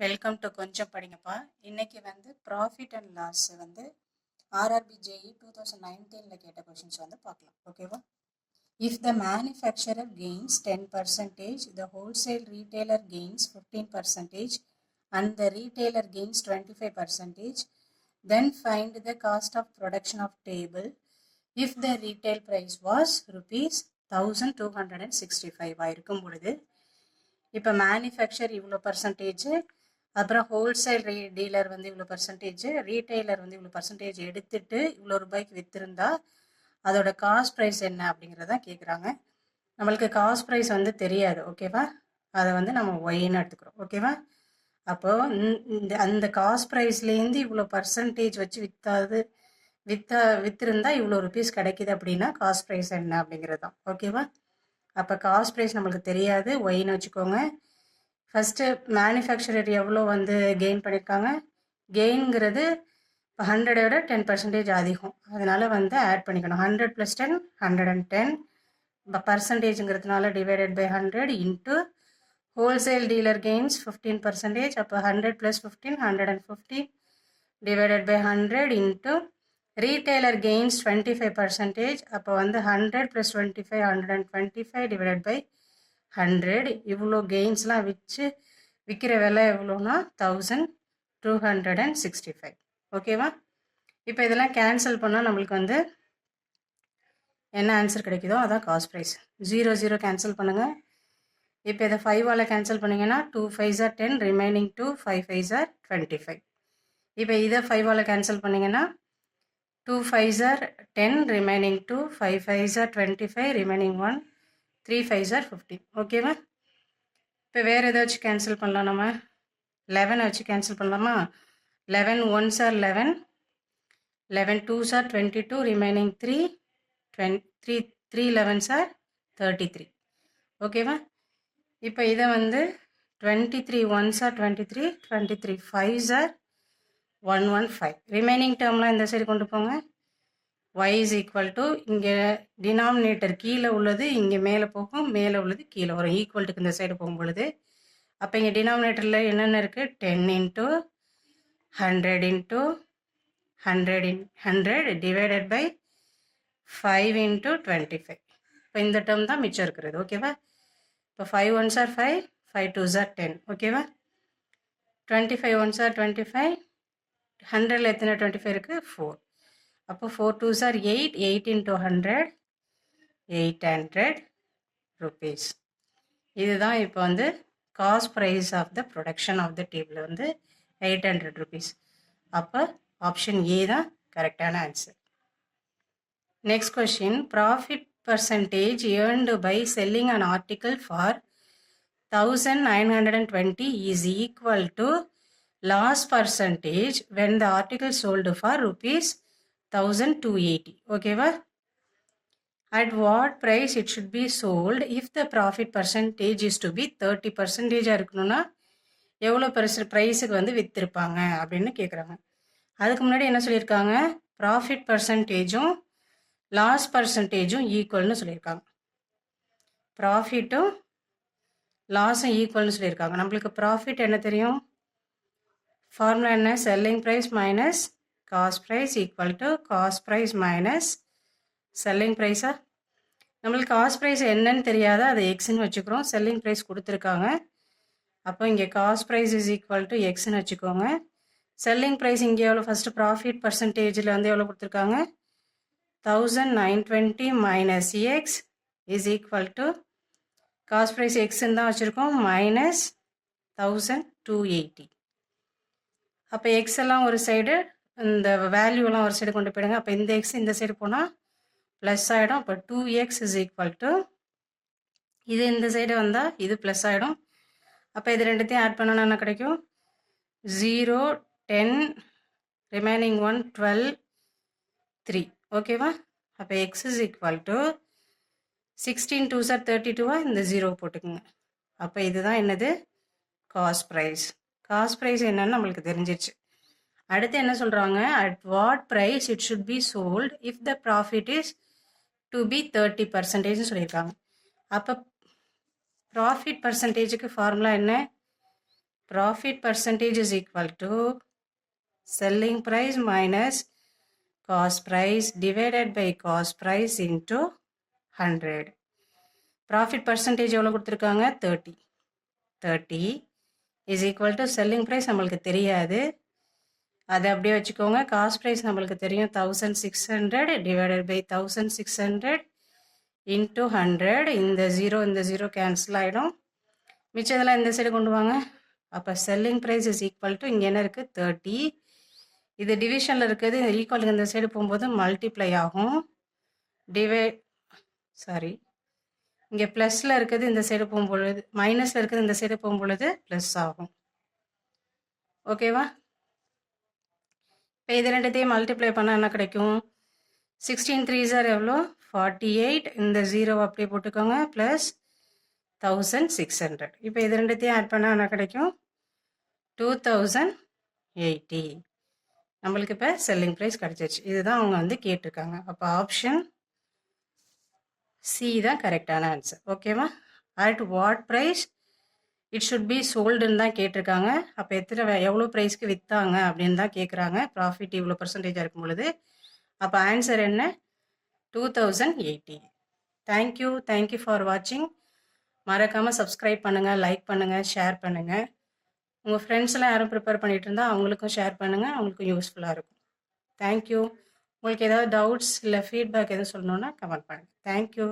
Welcome to கொஞ்சம் படிங்கப்பா. இன்னைக்கு profit and loss RRB JE 2019 கேட்ட கொஷின்ஸ் பார்க்கலாம். ஓகேவா? If the manufacturer gains 10%, the wholesale retailer gains 15%, and the retailer gains 25%, then find the cost of production of table if the retail price was rupees 1265 ஆயிருக்கும் பொழுது இப்போ manufacture இவ்வளோ percentage, அப்புறம் wholesale dealer இவ்வளோ percentage, retailer இவ்வளோ percentage எடுத்துட்டு இவ்வளோ ரூபாய்க்கு விற்றுருந்தா அதோட காஸ்ட் ப்ரைஸ் என்ன அப்படிங்கிறத கேட்குறாங்க. நம்மளுக்கு காஸ்ட் ப்ரைஸ் தெரியாது. ஓகேவா? அதை நம்ம ஒய்ன்னு எடுத்துக்கிறோம். ஓகேவா? அப்போது அந்த காஸ்ட் ப்ரைஸ்லேருந்து இவ்வளோ பர்சன்டேஜ் வச்சு விற்றுருந்தா இவ்வளோ ருபீஸ் கிடைக்கிது அப்படின்னா காஸ்ட் ப்ரைஸ் என்ன அப்படிங்கிறது தான். ஓகேவா? அப்போ காஸ்ட் ப்ரைஸ் நம்மளுக்கு தெரியாது, ஒய்ன்னு வச்சுக்கோங்க. ஃபஸ்ட்டு மேனுஃபேக்சரர் எவ்வளோ கெயின் பண்ணியிருக்காங்க. கெயின்ங்கிறது இப்போ 100 10% அதிகம், அதனால் ஆட் பண்ணிக்கணும். 100 + 10 110, இப்போ பர்சன்டேஜுங்கிறதுனால divided by 100 into wholesale dealer gains 15%, அப்போ 100 + 15 115 divided by 100 into retailer gains 25%, அப்போ 100 + 25 125 divided by 100. இவ்வளோ கெயின்ஸ்லாம் வச்சு விற்கிற விலை எவ்வளோனா 1265. ஓகேவா? இப்போ இதெல்லாம் கேன்சல் பண்ணால் நம்மளுக்கு என்ன ஆன்சர் கிடைக்குதோ அதான் காஸ்ட் ப்ரைஸ். 0 0 கேன்சல் பண்ணுங்கள். இப்போ இதை 5ஆல் கேன்சல் பண்ணிங்கன்னா 2 5s are 10, remaining 2 5 5s are 25. இப்போ இதை 5ஆல் கேன்சல் பண்ணிங்கன்னா 2 5s are 10, remaining 2, 5 5s are 25, remaining 1, 3 5s are 15. ஓகேவா? இப்போ வேறு ஏதாச்சும் கேன்சல் பண்ணலாம். நம்ம 11 வச்சு கேன்சல் பண்ணலாமா? 11 1s are 11, 11 2s are 22, remaining 3 3 11s are 33. ஓகேவா? இப்போ இதை 23 1s are 23, 23 5s are 115. Remaining டேர்ம்லாம் இந்த சைடு கொண்டு போங்க. y is equal to, இங்கே டினாமினேட்டர் கீழே உள்ளது இங்கே மேலே போகும், மேலே உள்ளது கீழே வரும். ஈக்குவல்ட்டுக்கு இந்த சைடு போகும் பொழுது அப்போ இங்கே டினாமினேட்டரில் என்னென்ன இருக்குது? 10 into 100 into 100 divided by 5 into 25. இப்போ இந்த டேர்ம் தான் மிச்சம் இருக்கிறது. ஓகேவா? இப்போ 5 1s are 5, 5 2s are 10. ஓகேவா? 25 1s are 25, 100ல் எத்தனை 25 இருக்குது? 4. அப்போ 4 2s are 8, 8 into 100 800 rupees. இதுதான் இப்போ cost price of the production of the table 800 rupees. அப்போ ஆப்ஷன் ஏ தான் கரெக்டான answer. Next question, profit percentage earned by selling an article for 1920 is equal to loss percentage when the article sold for rupees 1280. ஓகேவா? At what price it should be sold if the profit percentage is to be 30% இருக்கணும்னா எவ்வளோ ப்ரைஸுக்கு விற்றுருப்பாங்க அப்படின்னு கேட்குறாங்க. அதுக்கு முன்னாடி என்ன சொல்லியிருக்காங்க? Profit பர்சன்டேஜும் loss பர்சன்டேஜும் ஈக்குவல்னு சொல்லியிருக்காங்க. ப்ராஃபிட்டும் லாஸும் ஈக்குவல்னு சொல்லியிருக்காங்க. நம்மளுக்கு ப்ராஃபிட் என்ன தெரியும்? ஃபார்முலா என்ன? Selling price minus cost price equal to cost price minus selling ப்ரைஸா? நம்மளுக்கு காஸ்ட் ப்ரைஸ் என்னன்னு தெரியாதா, அதை எக்ஸ்ன்னு வச்சுக்கிறோம். செல்லிங் ப்ரைஸ் கொடுத்துருக்காங்க, அப்போ இங்கே cost price is equal to எக்ஸ்ன்னு வச்சுக்கோங்க. செல்லிங் ப்ரைஸ் இங்கே எவ்வளோ? ஃபஸ்ட்டு ப்ராஃபிட் பர்சன்டேஜில் எவ்வளோ கொடுத்துருக்காங்க? 1920 minus x is equal to cost price எக்ஸ்ன்னு தான் வச்சுருக்கோம், மைனஸ் 1280. அப்போ எக்ஸ் எல்லாம் ஒரு சைடு, இந்த வேல்யூலாம் ஒரு சைடு கொண்டு போயிடுங்க. அப்போ இந்த எக்ஸ் இந்த சைடு போனால் ப்ளஸ் ஆகிடும். அப்போ 2x இஸ் ஈக்குவல் டு, இது இந்த சைடு வந்தால் இது ப்ளஸ் ஆகிடும். அப்போ இது ரெண்டுத்தையும் ஆட் பண்ணோன்னா என்ன கிடைக்கும்? 0 10, ரிமைனிங் 1 12 3. ஓகேவா? அப்போ X is equal to 16 2s are 32, இந்த 0 போட்டுக்குங்க. அப்போ இதுதான் என்னது? Cost price. காஸ்ட் ப்ரைஸ் என்னன்னு நம்மளுக்கு தெரிஞ்சிருச்சு. அடுத்து என்ன சொல்கிறாங்க? At what price it should be sold if the profit is to be 30% சொல்லியிருக்காங்க. அப்போ ப்ராஃபிட் பர்சன்டேஜுக்கு ஃபார்முலா என்ன? Profit percentage is equal to selling price minus cost price divided by cost price into 100. Profit percentage எவ்வளோ கொடுத்துருக்காங்க 30 is equal to selling price நம்மளுக்கு தெரியாது, அதை அப்படியே வச்சுக்கோங்க. காஸ்ட் ப்ரைஸ் நம்மளுக்கு தெரியும் 1600 டிவைடட் பை 1600 இன்ட்டு 100. இந்த ஜீரோ கேன்சல் ஆகிடும், மிச்சதெல்லாம் இந்த சைடு கொண்டு வாங்க. அப்போ selling price is equal to இங்கே என்ன இருக்குது 30, இது டிவிஷனில் இருக்குது, ஈக்குவலுக்கு இந்த சைடு போகும்போது மல்டிப்ளை ஆகும். இங்கே ப்ளஸில் இருக்குது இந்த சைடு போகும்பொழுது, மைனஸில் இருக்குது இந்த சைடு போகும்பொழுது ப்ளஸ் ஆகும். ஓகேவா? இப்போ இது ரெண்டுத்தையும் மல்டிப்ளை பண்ணால் என்ன கிடைக்கும்? 16 3s எவ்வளோ 48, இந்த ஜீரோ அப்படியே போட்டுக்கோங்க, ப்ளஸ் 1600. இப்போ இது ரெண்டுத்தையும் ஆட் பண்ணால் என்ன கிடைக்கும்? 2080. நம்மளுக்கு இப்போ செல்லிங் ப்ரைஸ் கிடச்சிருச்சு. இதுதான் அவங்க வந்து கேட்டிருக்காங்க. அப்போ ஆப்ஷன் சி தான் கரெக்டான ஆன்சர். ஓகேவா? At what price it should be சோல்டுன்னு தான் கேட்டிருக்காங்க. அப்போ எவ்வளோ ப்ரைஸ்க்கு விற்றாங்க அப்படின்னு தான் கேட்குறாங்க. ப்ராஃபிட் இவ்வளோ பர்சன்டேஜாக இருக்கும் பொழுது. அப்போ ஆன்சர் என்ன? 2080. தேங்க்யூ ஃபார் வாட்சிங். மறக்காமல் சப்ஸ்கிரைப் பண்ணுங்கள், லைக் பண்ணுங்கள், ஷேர் பண்ணுங்கள். உங்கள் ஃப்ரெண்ட்ஸ்லாம் யாரும் ப்ரிப்பேர் பண்ணிகிட்டு இருந்தால் அவங்களுக்கும் ஷேர் பண்ணுங்கள், அவங்களுக்கும் யூஸ்ஃபுல்லாக இருக்கும். தேங்க்யூ. உங்களுக்கு ஏதாவது டவுட்ஸ் இல்லை ஃபீட்பேக் எதுவும் சொல்லணுன்னா கமெண்ட் பண்ணுங்கள். தேங்க்யூ.